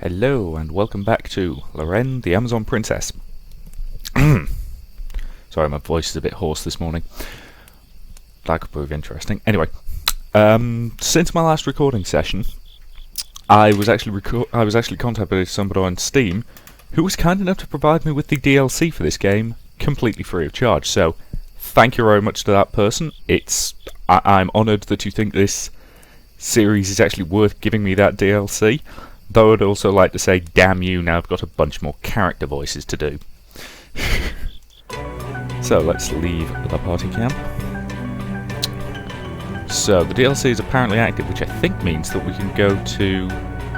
Hello and welcome back to Loren, the Amazon Princess. Sorry, my voice is a bit hoarse this morning. That could prove interesting. Anyway, since my last recording session, I was actually contacted by somebody on Steam who was kind enough to provide me with the DLC for this game completely free of charge. So, thank you very much to that person. I'm honoured that you think this series is actually worth giving me that DLC. Though I'd also like to say, damn you, now I've got a bunch more character voices to do. So, let's leave the party camp. So, the DLC is apparently active, which I think means that we can go to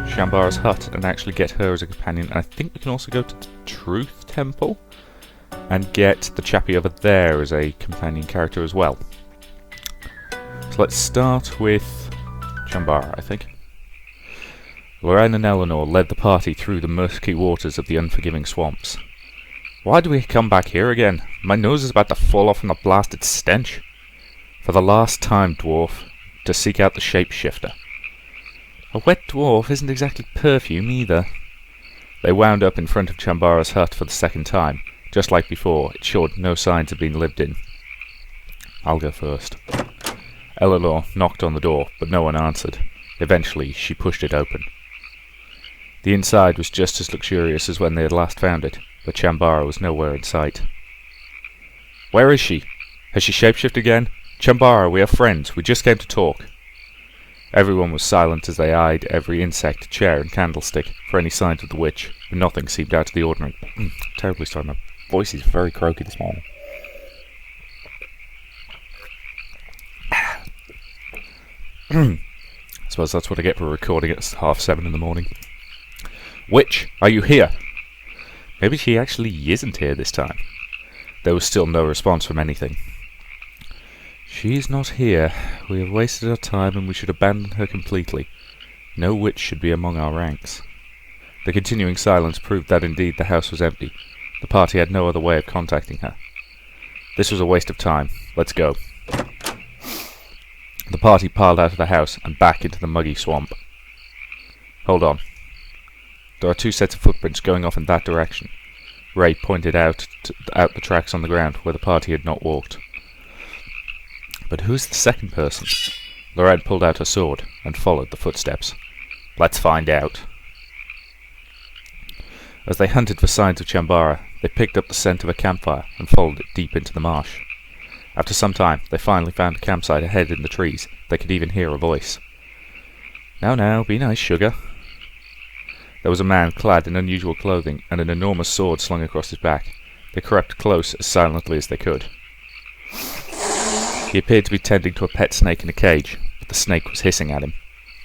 Shambara's hut and actually get her as a companion. And I think we can also go to the Truth Temple and get the chappie over there as a companion character as well. So let's start with Shambara, I think. Loren and Eleanor led the party through the murky waters of the unforgiving swamps. Why do we come back here again? My nose is about to fall off from the blasted stench. For the last time, dwarf, to seek out the shapeshifter. A wet dwarf isn't exactly perfume either. They wound up in front of Shambara's hut for the second time. Just like before, it showed no signs of being lived in. I'll go first. Eleanor knocked on the door, but no one answered. Eventually, she pushed it open. The inside was just as luxurious as when they had last found it, but Shambara was nowhere in sight. Where is she? Has she shapeshifted again? Shambara, we are friends. We just came to talk. Everyone was silent as they eyed every insect, chair and candlestick for any signs of the witch, but nothing seemed out of the ordinary. Terribly sorry, my voice is very croaky this morning. I suppose that's what I get for recording at 7:30 in the morning. Witch, are you here? Maybe she actually isn't here this time. There was still no response from anything. She's not here. We have wasted our time and we should abandon her completely. No witch should be among our ranks. The continuing silence proved that indeed the house was empty. The party had no other way of contacting her. This was a waste of time. Let's go. The party piled out of the house and back into the muggy swamp. Hold on. There are two sets of footprints going off in that direction. Ray pointed out the tracks on the ground where the party had not walked. But who's the second person? Loren pulled out her sword and followed the footsteps. Let's find out. As they hunted for signs of Shambara, they picked up the scent of a campfire and followed it deep into the marsh. After some time, they finally found a campsite ahead in the trees. They could even hear a voice. Now, be nice, sugar. There was a man clad in unusual clothing and an enormous sword slung across his back. They crept close as silently as they could. He appeared to be tending to a pet snake in a cage, but the snake was hissing at him.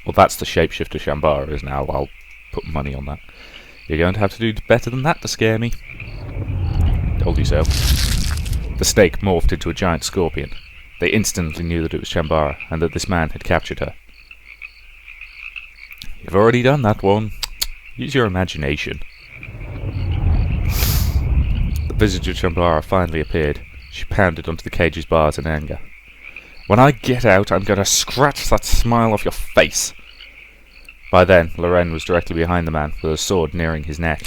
Well, that's the shapeshifter Shambara is now. I'll put money on that. You're going to have to do better than that to scare me. Told you so. The snake morphed into a giant scorpion. They instantly knew that it was Shambara, and that this man had captured her. You've already done that one. Use your imagination. The visage of Shambara finally appeared. She pounded onto the cage's bars in anger. When I get out, I'm going to scratch that smile off your face. By then, Loren was directly behind the man, with a sword nearing his neck.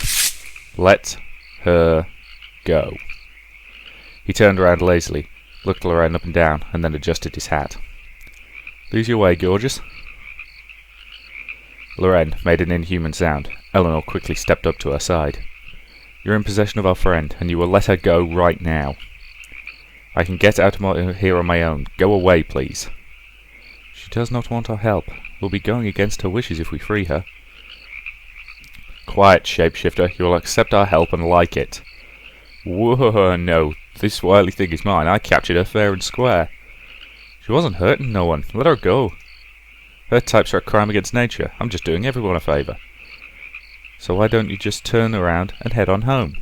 Let her go. He turned around lazily, looked Loren up and down, and then adjusted his hat. Lose your way, gorgeous. Loren made an inhuman sound. Eleanor quickly stepped up to her side. You're in possession of our friend, and you will let her go right now. I can get out of here on my own. Go away, please. She does not want our help. We'll be going against her wishes if we free her. Quiet, shapeshifter. You will accept our help and like it. Whoa, no. This wily thing is mine. I captured her fair and square. She wasn't hurting no one. Let her go. Her types are a crime against nature. I'm just doing everyone a favour. So why don't you just turn around and head on home?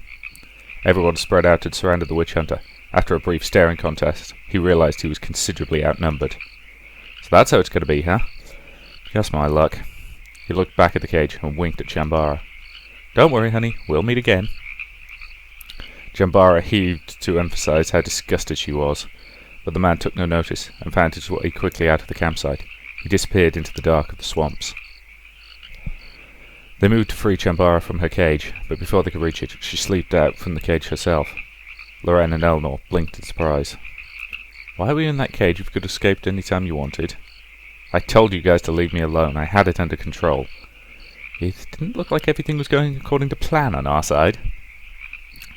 Everyone spread out and surrounded the witch hunter. After a brief staring contest, he realised he was considerably outnumbered. So that's how it's going to be, huh? Just my luck. He looked back at the cage and winked at Shambara. Don't worry, honey. We'll meet again. Shambara heaved to emphasise how disgusted she was, but the man took no notice and found his way quickly out of the campsite. He disappeared into the dark of the swamps. They moved to free Chambara from her cage, but before they could reach it, she slipped out from the cage herself. Loren and Eleanor blinked in surprise. Why were you in that cage if you could have escaped any time you wanted? I told you guys to leave me alone. I had it under control. It didn't look like everything was going according to plan on our side.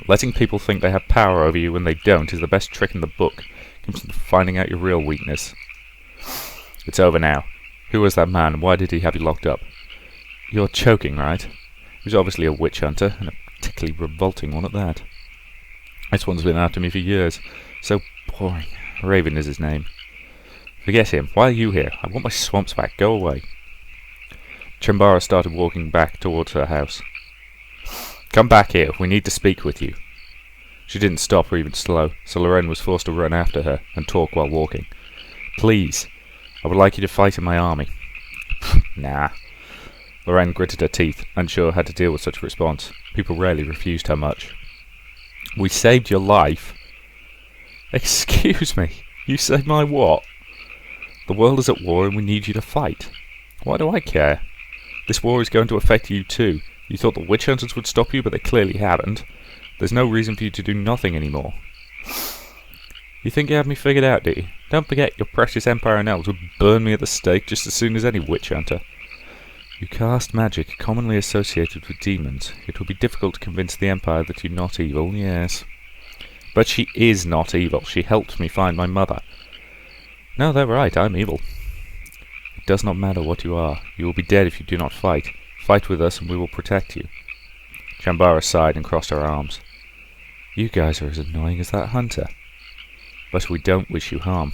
Letting people think they have power over you when they don't is the best trick in the book. It comes from finding out your real weakness. It's over now. Who was that man, and why did he have you locked up? You're joking, right? He was obviously a witch hunter, and a particularly revolting one at that. This one's been after me for years. So boring. Raven is his name. Forget him. Why are you here? I want my swamps back. Go away. Chambara started walking back towards her house. Come back here. We need to speak with you. She didn't stop or even slow, so Loren was forced to run after her and talk while walking. Please. I would like you to fight in my army. Nah. Loren gritted her teeth, unsure how to deal with such a response. People rarely refused her much. We saved your life. Excuse me. You saved my what? The world is at war and we need you to fight. Why do I care? This war is going to affect you too. You thought the witch hunters would stop you, but they clearly haven't. There's no reason for you to do nothing anymore. You think you have me figured out, do you? Don't forget your precious Empire and elves would burn me at the stake just as soon as any witch hunter. You cast magic commonly associated with demons. It would be difficult to convince the Empire that you're not evil, yes. But she is not evil. She helped me find my mother. No, they're right. I'm evil. It does not matter what you are. You will be dead if you do not fight. Fight with us and we will protect you. Chambara sighed and crossed her arms. You guys are as annoying as that hunter. But we don't wish you harm.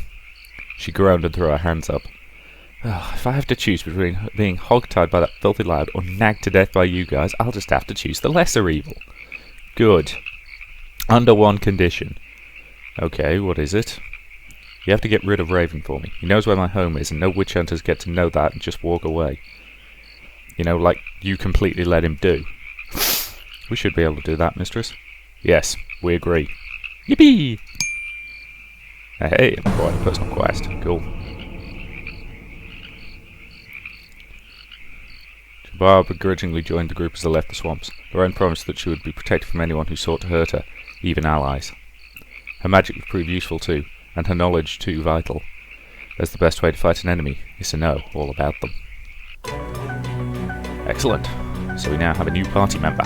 She groaned and threw her hands up. Oh, if I have to choose between being hog-tied by that filthy lad or nagged to death by you guys, I'll just have to choose the lesser evil. Good. Under one condition. Okay, what is it? You have to get rid of Raven for me. He knows where my home is, and no witch hunters get to know that and just walk away. You know, like you completely let him do. We should be able to do that, mistress. Yes, we agree. Yippee! Hey, quite a personal quest. Cool. Chambara begrudgingly joined the group as they left the swamps. Loren promised that she would be protected from anyone who sought to hurt her, even allies. Her magic would prove useful too, and her knowledge too vital, as the best way to fight an enemy is to know all about them. Excellent. So we now have a new party member.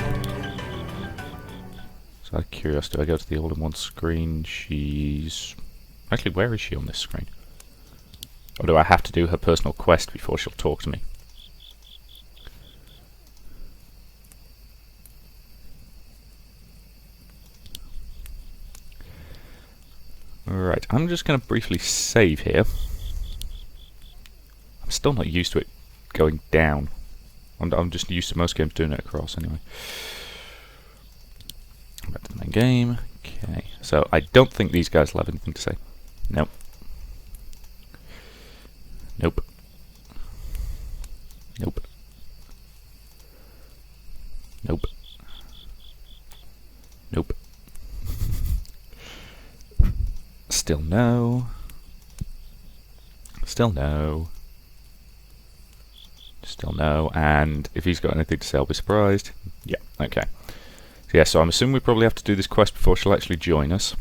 So I'm curious, do I go to the all-in-one screen? She's... Actually, where is she on this screen? Or do I have to do her personal quest before she'll talk to me? Alright, I'm just going to briefly save here. I'm still not used to it going down. I'm just used to most games doing it across anyway. Back to the main game. Okay, so I don't think these guys will have anything to say. Nope. Nope. Nope. Nope. Nope. Still no. Still no. Still no. And if he's got anything to say, I'll be surprised. Yeah, okay. So yeah, so I'm assuming we probably have to do this quest before she'll actually join us.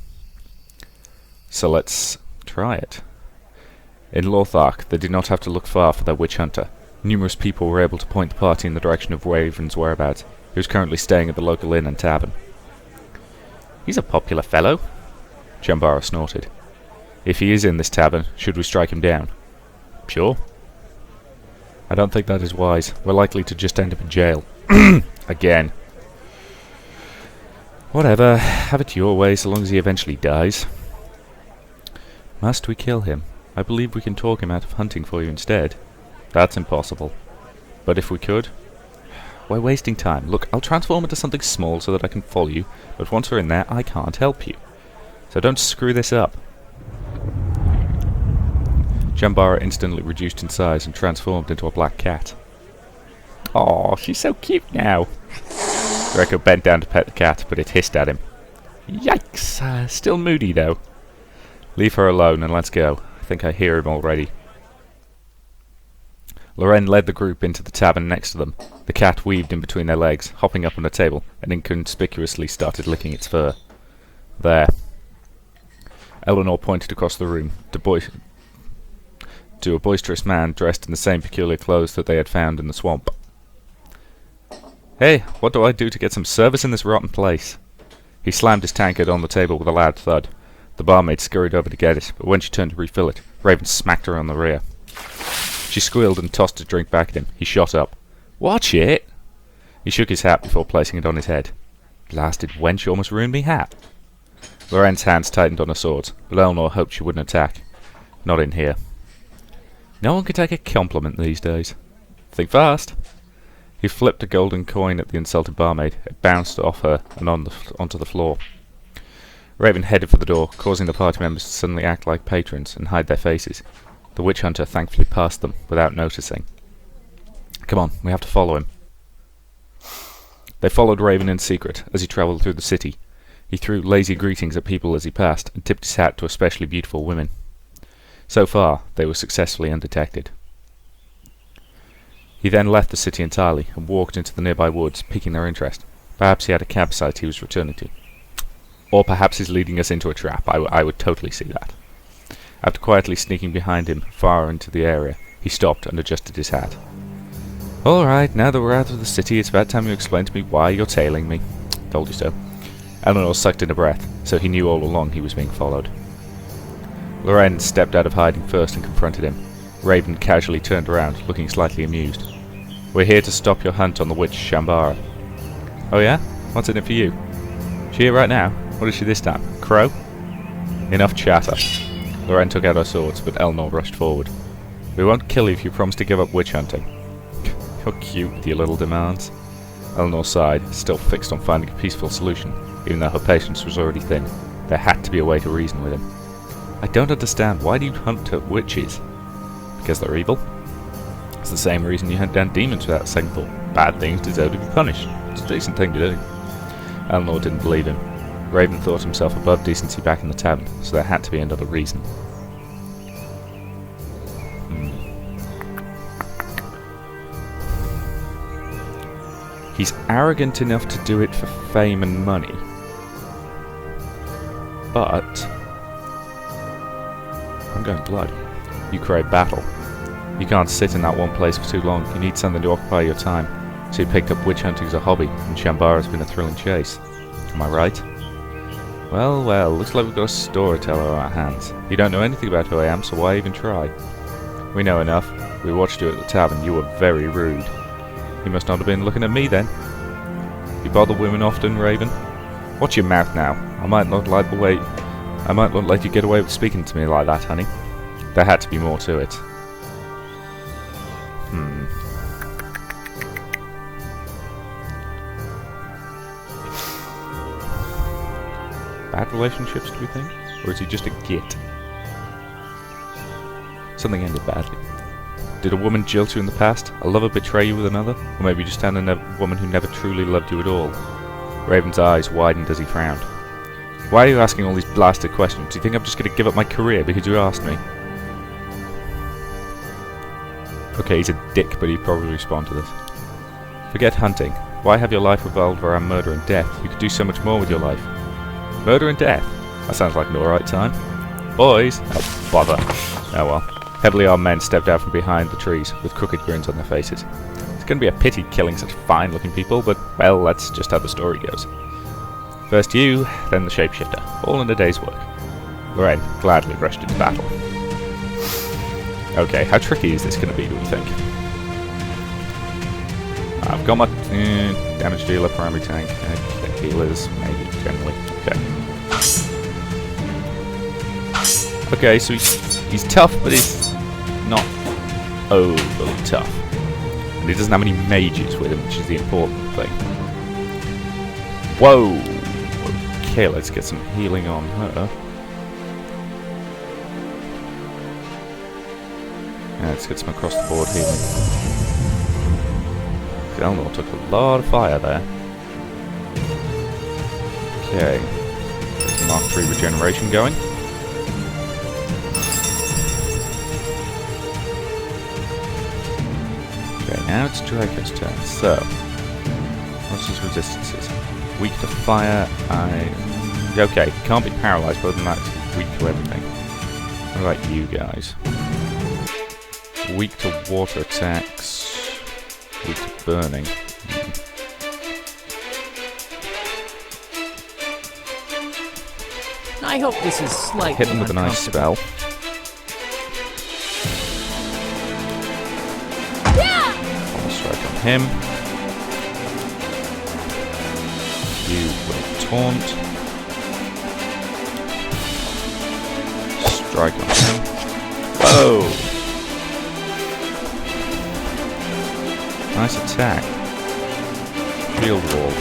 So let's try it. In Lothar, they did not have to look far for their witch hunter. Numerous people were able to point the party in the direction of Raven's whereabouts, who is currently staying at the local inn and tavern. He's a popular fellow, Chambara snorted. If he is in this tavern, should we strike him down? Sure. I don't think that is wise. We're likely to just end up in jail. Again. Whatever, have it your way so long as he eventually dies. Must we kill him? I believe we can talk him out of hunting for you instead. That's impossible. But if we could? We're wasting time. Look, I'll transform into something small so that I can follow you, but once we're in there, I can't help you. So don't screw this up. Chambara instantly reduced in size and transformed into a black cat. Aw, she's so cute now. Draco bent down to pet the cat, but it hissed at him. Yikes! Still moody, though. Leave her alone and let's go. I think I hear him already. Loren led the group into the tavern next to them. The cat weaved in between their legs, hopping up on a table, and inconspicuously started licking its fur. There. Eleanor pointed across the room to a boisterous man dressed in the same peculiar clothes that they had found in the swamp. "Hey, what do I do to get some service in this rotten place?" He slammed his tankard on the table with a loud thud. The barmaid scurried over to get it, but when she turned to refill it, Raven smacked her on the rear. She squealed and tossed his drink back at him. He shot up. "Watch it!" He shook his hat before placing it on his head. "Blasted wench almost ruined me hat." Loren's hands tightened on her swords, but Eleanor hoped she wouldn't attack. Not in here. No one can take a compliment these days. Think fast. He flipped a golden coin at the insulted barmaid. It bounced off her and onto the floor. Raven headed for the door, causing the party members to suddenly act like patrons and hide their faces. The witch hunter thankfully passed them without noticing. "Come on, we have to follow him." They followed Raven in secret as he travelled through the city. He threw lazy greetings at people as he passed and tipped his hat to especially beautiful women. So far, they were successfully undetected. He then left the city entirely and walked into the nearby woods, piquing their interest. Perhaps he had a campsite he was returning to. Or perhaps he's leading us into a trap. I would totally see that. After quietly sneaking behind him far into the area, he stopped and adjusted his hat. "All right, now that we're out of the city, it's about time you explain to me why you're tailing me." "Told you so." Eleanor sucked in a breath, so he knew all along he was being followed. Loren stepped out of hiding first and confronted him. Raven casually turned around, looking slightly amused. "We're here to stop your hunt on the witch Shambara." "Oh yeah? What's in it for you? She here right now? What is she this time? Crow?" "Enough chatter." Loren took out her swords, but Eleanor rushed forward. "We won't kill you if you promise to give up witch hunting." "You're cute with your little demands." Eleanor sighed, still fixed on finding a peaceful solution, even though her patience was already thin. There had to be a way to reason with him. "I don't understand. Why do you hunt witches?" "Because they're evil." "It's the same reason you hunt down demons without a second thought. Bad things deserve to be punished. It's a decent thing to do." Eleanor didn't believe him. Raven thought himself above decency back in the tavern, so there had to be another reason. He's arrogant enough to do it for fame and money. But I'm going blood. You crave battle. You can't sit in that one place for too long. You need something to occupy your time. So you picked up witch hunting as a hobby, and Shambara's been a thrilling chase. Am I right? Well, well, looks like we've got a storyteller on our hands. You don't know anything about who I am, so why even try? We know enough. We watched you at the tavern. You were very rude. You must not have been looking at me then. You bother women often, Raven? Watch your mouth now. I might not let you get away with speaking to me like that, honey. There had to be more to it. Bad relationships, do we think? Or is he just a git? Something ended badly. Did a woman jilt you in the past? A lover betray you with another? Or maybe you just found a woman who never truly loved you at all? Raven's eyes widened as he frowned. Why are you asking all these blasted questions? Do you think I'm just going to give up my career because you asked me? Okay, he's a dick, but he'd probably respond to this. Forget hunting. Why have your life revolved around murder and death? You could do so much more with your life. Murder and death? That sounds like an alright time. Boys! Oh, bother. Oh well. Heavily armed men stepped out from behind the trees, with crooked grins on their faces. It's going to be a pity killing such fine-looking people, but, well, that's just how the story goes. First you, then the shapeshifter, all in a day's work. Loren gladly rushed into battle. Okay, how tricky is this going to be, do we think? I've got my damage dealer, primary tank, healers, maybe, generally. Okay, so he's tough, but he's not overly tough. And he doesn't have any mages with him, which is the important thing. Whoa! Okay, let's get some healing on her. Yeah, let's get some across the board healing. Eleanor took a lot of fire there. Okay. Get some Mark 3 regeneration going. Now it's Draco's turn. So, what's his resistances? Weak to fire. Okay, can't be paralysed, but other than that, it's weak to everything. What about you guys? Weak to water attacks. Weak to burning. I hope this is slightly Hit him with a nice spell. I'll strike on him. You will taunt. Strike on him. Oh! Nice attack. Shield wall.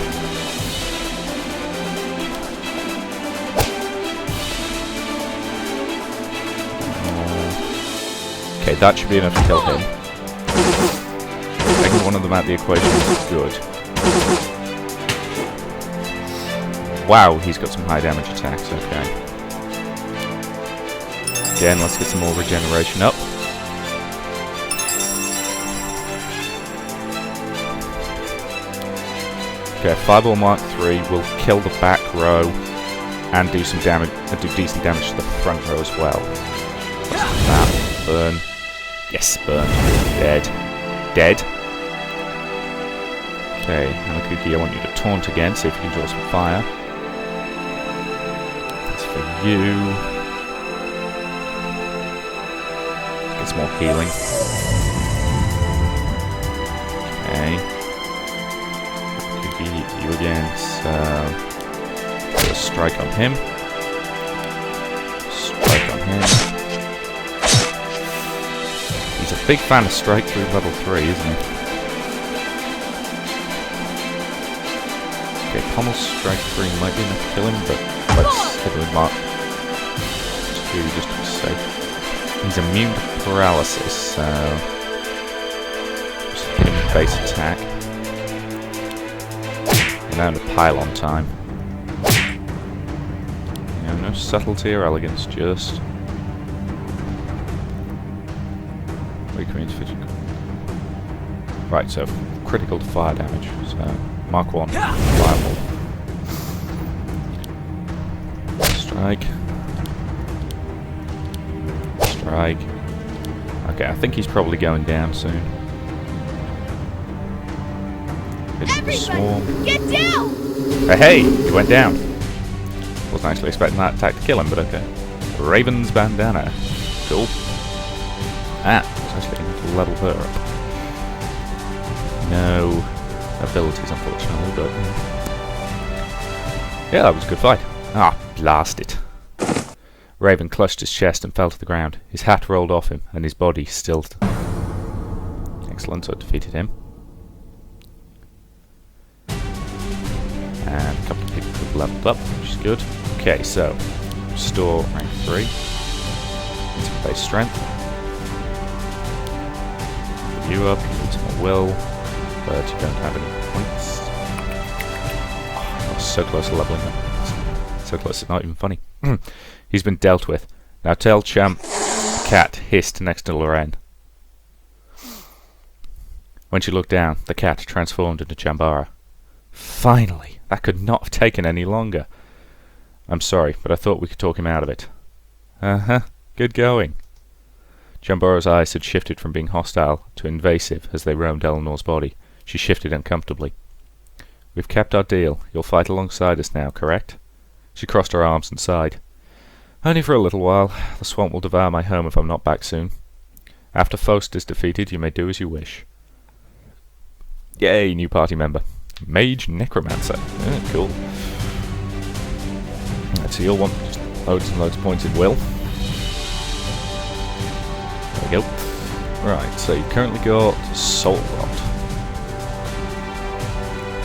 Okay, that should be enough to kill him. Taking one of them out of the equation is good. Wow, he's got some high damage attacks, okay. Again, let's get some more regeneration up. Okay, Fireball Mark 3 will kill the back row and do some damage, do decent damage to the front row as well. What's that? Burn. Yes, burn. Dead. Dead. Okay, Hamakuki, I want you to taunt again, see if you can draw some fire. That's for you. Get some more healing. Okay. Hamakuki, you again, so... put a strike on him. Strike on him. He's a big fan of strike through level 3, isn't he? Okay, Pommel strike 3 might be enough to kill him, but let's hit him with Mark 2 just to be safe. He's immune to paralysis, so just hit him with base attack. And now into pylon time. You know, no subtlety or elegance, just right, so critical to fire damage. So Mark 1, Fireball. Strike. Strike. Okay, I think he's probably going down soon. Hit the swarm. Get down! Hey, he went down. Wasn't actually expecting that attack to kill him, but okay. Raven's Bandana. Cool. Ah, it's actually going to level her up. No abilities, unfortunately, but... yeah, that was a good fight. Ah, blast it. Raven clutched his chest and fell to the ground. His hat rolled off him, and his body still... Excellent, so it defeated him. And a couple of people have leveled up, which is good. Okay, so... restore rank 3. Need some base strength. Put you up, you need some more will. But you don't have any points. Oh, I was so close to leveling up. So close it's not even funny. He's been dealt with. Now tell Champ the cat hissed next to Loren. When she looked down, the cat transformed into Chambara. Finally! That could not have taken any longer. I'm sorry, but I thought we could talk him out of it. Uh-huh. Good going. Chambara's eyes had shifted from being hostile to invasive as they roamed Eleanor's body. She shifted uncomfortably. We've kept our deal. You'll fight alongside us now, correct? She crossed her arms and sighed. Only for a little while. The swamp will devour my home if I'm not back soon. After Faust is defeated, you may do as you wish. Yay, new party member. Mage Necromancer. Cool. Right, so you'll want just loads and loads of points in will. There we go. Right, so you've currently got Soul Rot.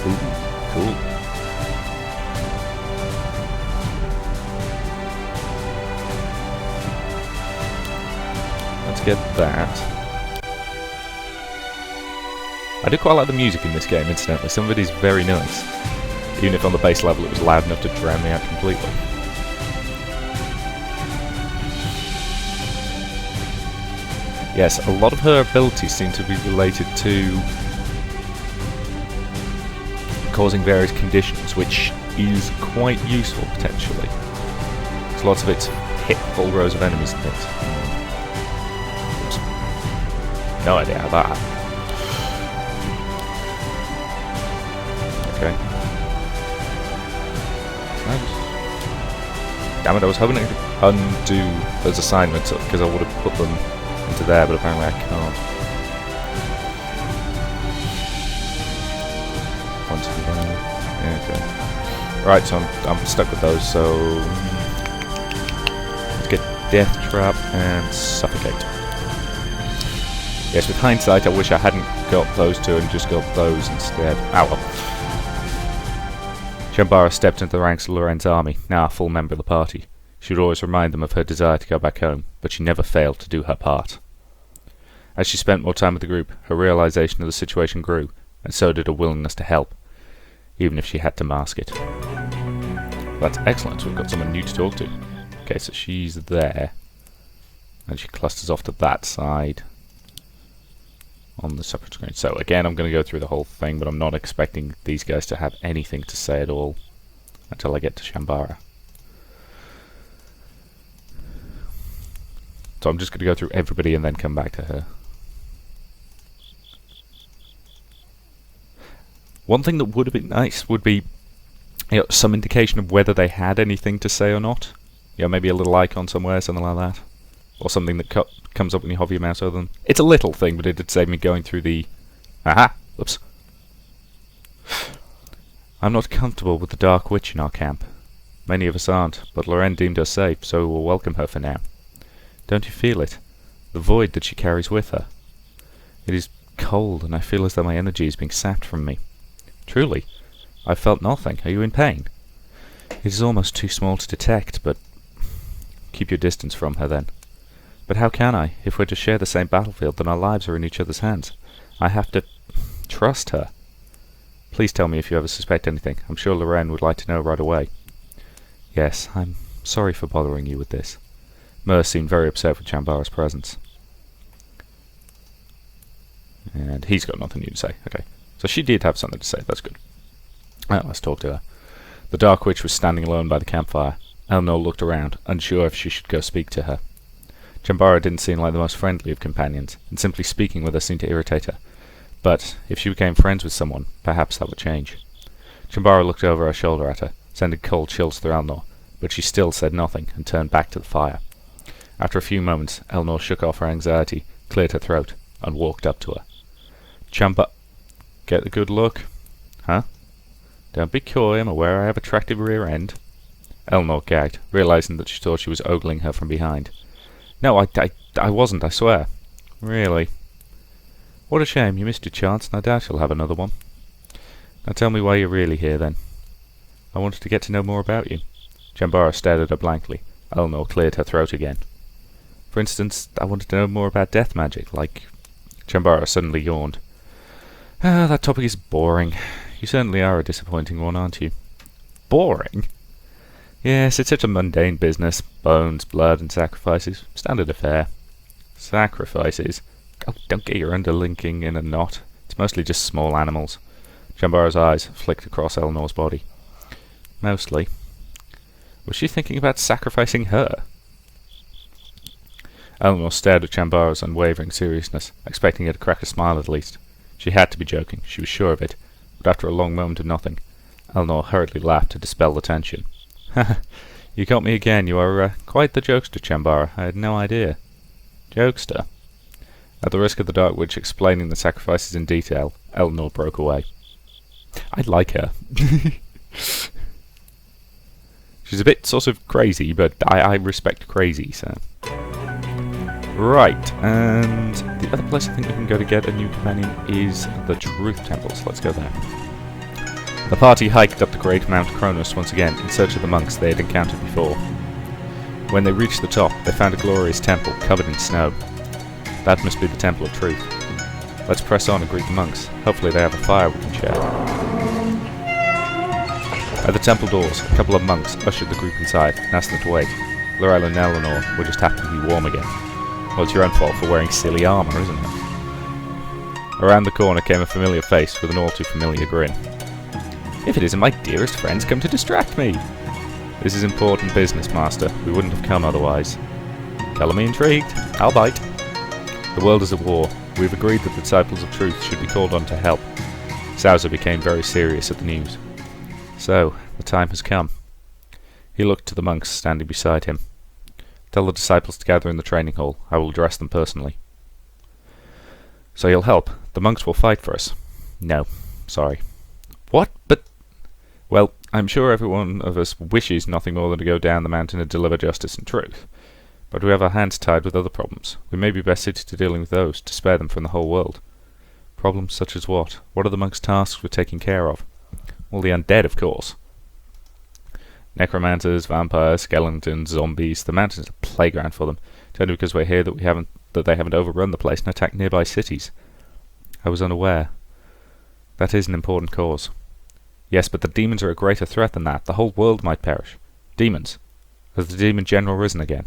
Ooh, cool. Let's get that. I do quite like the music in this game, incidentally. Some of it is very nice. Even if on the base level it was loud enough to drown me out completely. Yes, a lot of her abilities seem to be related to causing various conditions, which is quite useful potentially. So lots of it's hit full rows of enemies and things. Oops. No idea how that happened. Okay. Damn it, I was hoping I could undo those assignments because I would have put them into there, but apparently I can't. Once again. Yeah, okay. Right, so I'm stuck with those, so let's get Death Trap and Suffocate. Yes, with hindsight, I wish I hadn't got those two and just got those instead. Ah well. Chambara stepped into the ranks of Loren's army, now a full member of the party. She would always remind them of her desire to go back home, but she never failed to do her part. As she spent more time with the group, her realization of the situation grew, and so did her willingness to help, even if she had to mask it. That's excellent, we've got someone new to talk to. Okay, so she's there, and she clusters off to that side on the separate screen. So again, I'm going to go through the whole thing, but I'm not expecting these guys to have anything to say at all until I get to Chambara. So I'm just going to go through everybody and then come back to her. One thing that would have been nice would be, you know, some indication of whether they had anything to say or not. You know, maybe a little icon somewhere, something like that. Or something that comes up when you hover your mouse over them. It's a little thing, but it did save me going through the... Aha! Oops. I'm not comfortable with the Dark Witch in our camp. Many of us aren't, but Loren deemed her safe, so we'll welcome her for now. Don't you feel it? The void that she carries with her. It is cold, and I feel as though my energy is being sapped from me. Truly, I felt nothing. Are you in pain? It is almost too small to detect, but... Keep your distance from her, then. But how can I? If we're to share the same battlefield, then our lives are in each other's hands. I have to... trust her. Please tell me if you ever suspect anything. I'm sure Loren would like to know right away. Yes, I'm sorry for bothering you with this. Mer seemed very upset with Chambara's presence. And he's got nothing new to say. Okay. So she did have something to say. That's good. Well, let's talk to her. The Dark Witch was standing alone by the campfire. Elnor looked around, unsure if she should go speak to her. Chambara didn't seem like the most friendly of companions, and simply speaking with her seemed to irritate her. But if she became friends with someone, perhaps that would change. Chambara looked over her shoulder at her, sending cold chills through Elnor, but she still said nothing and turned back to the fire. After a few moments, Elnor shook off her anxiety, cleared her throat, and walked up to her. Get a good look. Huh? Don't be coy, I'm aware I have attractive rear end. Elnor gagged, realizing that she thought she was ogling her from behind. No, I wasn't, I swear. Really? What a shame, you missed your chance, and I doubt you'll have another one. Now tell me why you're really here, then. I wanted to get to know more about you. Chambara stared at her blankly. Elnor cleared her throat again. For instance, I wanted to know more about death magic, like... Chambara suddenly yawned. Ah, that topic is boring. You certainly are a disappointing one, aren't you? Boring? Yes, it's such a mundane business. Bones, blood, and sacrifices. Standard affair. Sacrifices? Oh, don't get your underlinking in a knot. It's mostly just small animals. Chambara's eyes flicked across Elnor's body. Mostly. Was she thinking about sacrificing her? Elnor stared at Chambara's unwavering seriousness, expecting her to crack a smile at least. She had to be joking, she was sure of it, but after a long moment of nothing, Elnor hurriedly laughed to dispel the tension. "Ha! You got me again. You are quite the jokester, Chambara. I had no idea." "Jokester?" At the risk of the Dark Witch explaining the sacrifices in detail, Elnor broke away. I like her. She's a bit sort of crazy, but I respect crazy, so... Right, and the other place I think we can go to get a new companion is the Truth Temple, so let's go there. The party hiked up the Great Mount Cronus once again in search of the monks they had encountered before. When they reached the top, they found a glorious temple covered in snow. That must be the Temple of Truth. Let's press on and greet the monks. Hopefully they have a fire we can share. At the temple doors, a couple of monks ushered the group inside and asked them to wait. Lorel and Eleanor were just happy to be warm again. Well, it's your own fault for wearing silly armour, isn't it? Around the corner came a familiar face with an all too familiar grin. If it isn't my dearest friends come to distract me! This is important business, Master. We wouldn't have come otherwise. Color me intrigued. I'll bite. The world is at war. We've agreed that the Disciples of Truth should be called on to help. Sousa became very serious at the news. So, the time has come. He looked to the monks standing beside him. Tell the disciples to gather in the training hall. I will address them personally. So you'll help. The monks will fight for us. No. Sorry. What? But... Well, I'm sure every one of us wishes nothing more than to go down the mountain and deliver justice and truth. But we have our hands tied with other problems. We may be best suited to dealing with those, to spare them from the whole world. Problems such as what? What are the monks' tasks with taking care of? Well, the undead, of course. Necromancers, vampires, skeletons, zombies. The mountain is a playground for them. It's only because we're here that they haven't overrun the place and attacked nearby cities. I was unaware. That is an important cause. Yes, but the demons are a greater threat than that. The whole world might perish. Demons. Has the demon general risen again?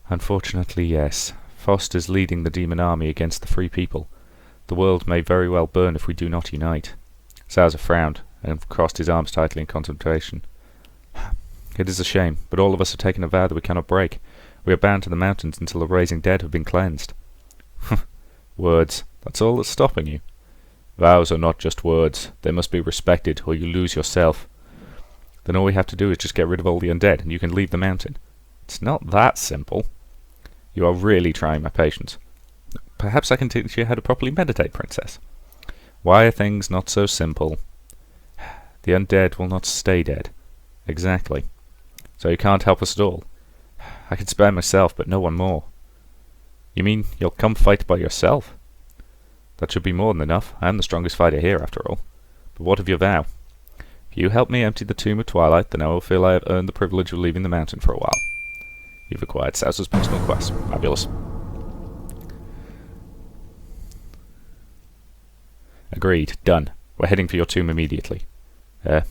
Unfortunately, yes. Faust is leading the demon army against the free people. The world may very well burn if we do not unite. Sousa frowned and crossed his arms tightly in contemplation. It is a shame, but all of us have taken a vow that we cannot break. We are bound to the mountains until the raising dead have been cleansed. Words. That's all that's stopping you. Vows are not just words. They must be respected, or you lose yourself. Then all we have to do is just get rid of all the undead, and you can leave the mountain. It's not that simple. You are really trying my patience. Perhaps I can teach you how to properly meditate, Princess. Why are things not so simple? The undead will not stay dead. Exactly. So you can't help us at all. I can spare myself, but no one more. You mean you'll come fight by yourself? That should be more than enough. I am the strongest fighter here, after all. But what of your vow? If you help me empty the Tomb of Twilight, then I will feel I have earned the privilege of leaving the mountain for a while. You've acquired Sousa's personal quest. Fabulous. Agreed. Done. We're heading for your tomb immediately.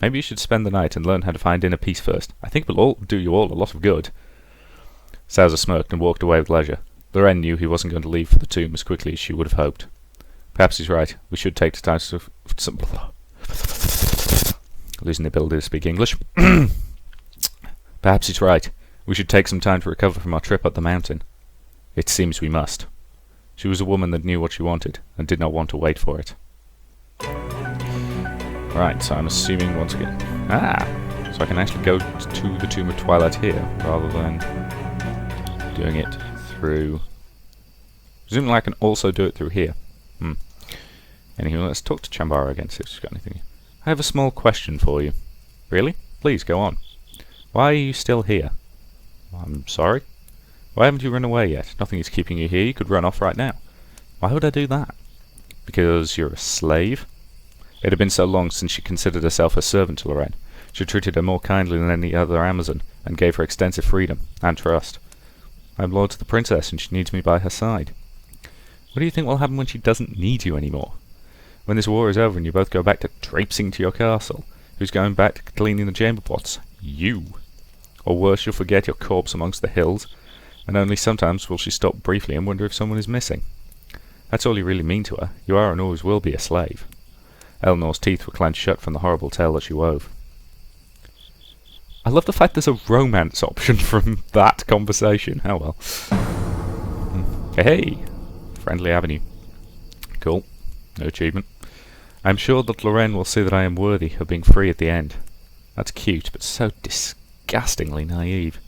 Maybe you should spend the night and learn how to find inner peace first. I think it will do you all a lot of good. Sousa smirked and walked away with leisure. Loren knew he wasn't going to leave for the tomb as quickly as she would have hoped. Perhaps he's right. We should take the time to... Losing the ability to speak English. Perhaps he's right. We should take some time to recover from our trip up the mountain. It seems we must. She was a woman that knew what she wanted, and did not want to wait for it. Right, so I'm assuming once again... so I can actually go to the Tomb of Twilight here, rather than doing it through... Presumably I can also do it through here. Anywho, let's talk to Chambara again, see if she's got anything. I have a small question for you. Really? Please, go on. Why are you still here? I'm sorry? Why haven't you run away yet? Nothing is keeping you here. You could run off right now. Why would I do that? Because you're a slave? It had been so long since she considered herself a servant to Loren. She treated her more kindly than any other Amazon, and gave her extensive freedom and trust. I'm loyal to the princess, and she needs me by her side. What do you think will happen when she doesn't need you anymore? When this war is over and you both go back to traipsing to your castle, who's going back to cleaning the chamber pots? You. Or worse, you'll forget your corpse amongst the hills, and only sometimes will she stop briefly and wonder if someone is missing. That's all you really mean to her. You are and always will be a slave. Eleanor's teeth were clenched shut from the horrible tale that she wove. I love the fact there's a romance option from that conversation. Oh well. Hey! Friendly Avenue. Cool. No achievement. I'm sure that Loren will see that I am worthy of being free at the end. That's cute, but so disgustingly naive.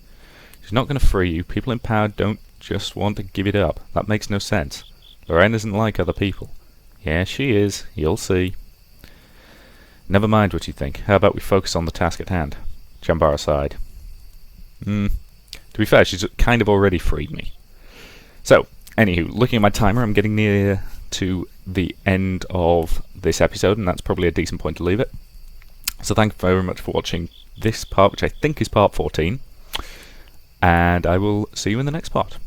She's not going to free you. People in power don't just want to give it up. That makes no sense. Loren isn't like other people. Yeah, she is. You'll see. Never mind what you think. How about we focus on the task at hand? Chambara sighed. To be fair, she's kind of already freed me. So, anywho, looking at my timer, I'm getting near to the end of this episode, and that's probably a decent point to leave it. So thank you very much for watching this part, which I think is part 14, and I will see you in the next part.